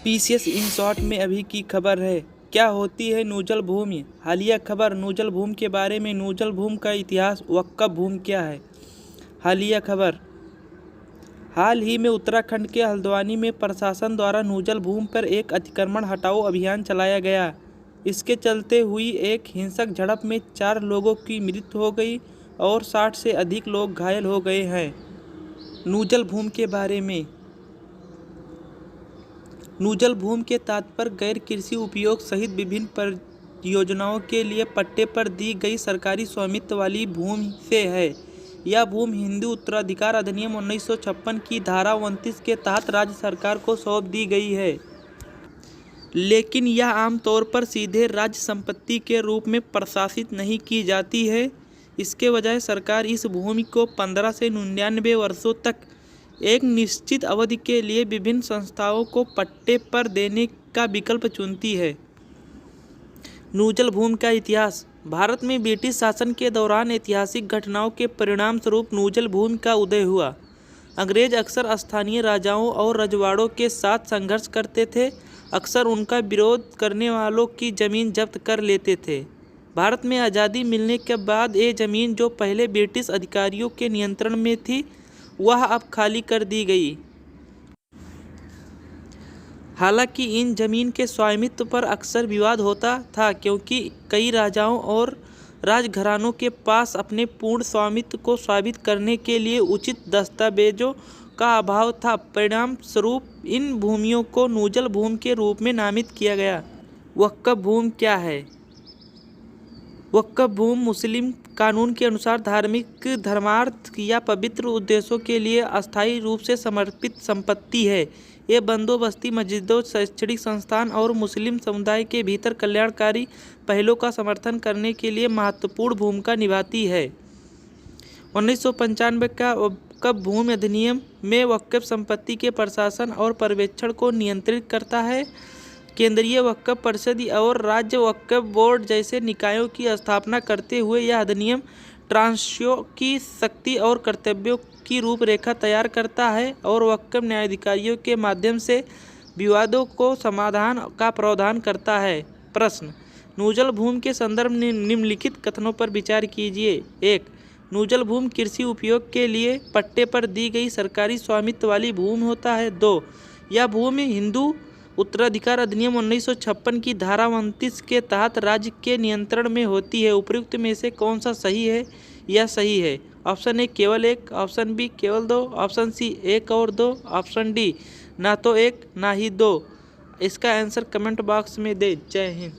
PCS in short में अभी की खबर है। क्या होती है नूजल भूमि? हालिया खबर नूजल भूमि के बारे में। नूजल भूमि का इतिहास। वक्फ भूमि क्या है? हालिया खबर। हाल ही में उत्तराखंड के हल्द्वानी में प्रशासन द्वारा नूजल भूमि पर एक अतिक्रमण हटाओ अभियान चलाया गया। इसके चलते हुई एक हिंसक झड़प में 4 लोगों की मृत्यु हो गई और 60 से अधिक लोग घायल हो गए हैं। नूजल भूमि के बारे में। नूजल भूमि के तात्पर्य गैर कृषि उपयोग सहित विभिन्न परियोजनाओं के लिए पट्टे पर दी गई सरकारी स्वामित्व वाली भूमि से है। यह भूमि हिंदू उत्तराधिकार अधिनियम 1956 की धारा 29 के तहत राज्य सरकार को सौंप दी गई है, लेकिन यह आमतौर पर सीधे राज्य संपत्ति के रूप में प्रशासित नहीं की जाती है। इसके बजाय सरकार इस भूमि को 15 से 99 वर्षों तक एक निश्चित अवधि के लिए विभिन्न संस्थाओं को पट्टे पर देने का विकल्प चुनती है। नूजल भूमि का इतिहास। भारत में ब्रिटिश शासन के दौरान ऐतिहासिक घटनाओं के परिणाम स्वरूप नूजल भूमि का उदय हुआ। अंग्रेज अक्सर स्थानीय राजाओं और रजवाड़ों के साथ संघर्ष करते थे। अक्सर उनका विरोध करने वालों की जमीन जब्त कर लेते थे। भारत में आज़ादी मिलने के बाद ये जमीन जो पहले ब्रिटिश अधिकारियों के नियंत्रण में थी, वह अब खाली कर दी गई। हालांकि इन जमीन के स्वामित्व पर अक्सर विवाद होता था, क्योंकि कई राजाओं और राजघरानों के पास अपने पूर्ण स्वामित्व को साबित करने के लिए उचित दस्तावेजों का अभाव था। परिणाम स्वरूप इन भूमियों को नूजल भूमि के रूप में नामित किया गया। वक्फ भूमि क्या है? वक्फ भूमि मुस्लिम कानून के अनुसार धार्मिक, धर्मार्थ या पवित्र उद्देश्यों के लिए अस्थायी रूप से समर्पित संपत्ति है। ये बंदोबस्ती, मस्जिदों, शैक्षणिक संस्थान और मुस्लिम समुदाय के भीतर कल्याणकारी पहलों का समर्थन करने के लिए महत्वपूर्ण भूमिका निभाती है। 1995 का वक्फ भूमि अधिनियम में वक्फ संपत्ति के प्रशासन और पर्यवेक्षण को नियंत्रित करता है। केंद्रीय वक्फ परिषद और राज्य वक्फ बोर्ड जैसे निकायों की स्थापना करते हुए यह अधिनियम ट्रस्टियों की शक्ति और कर्तव्यों की रूपरेखा तैयार करता है और वक्फ न्यायाधिकारियों के माध्यम से विवादों को समाधान का प्रावधान करता है। प्रश्न। नूजल भूमि के संदर्भ में निम्नलिखित कथनों पर विचार कीजिए। 1. नूजल भूमि कृषि उपयोग के लिए पट्टे पर दी गई सरकारी स्वामित्व वाली भूमि होता है। 2. यह भूमि हिंदू उत्तराधिकार अधिनियम 1956 की धारा 29 के तहत राज्य के नियंत्रण में होती है। उपयुक्त में से कौन सा सही है या सही है? ऑप्शन ए केवल 1, ऑप्शन बी केवल 2, ऑप्शन सी 1 और 2, ऑप्शन डी ना तो 1 ना ही 2। इसका आंसर कमेंट बॉक्स में दे। जय हिंद।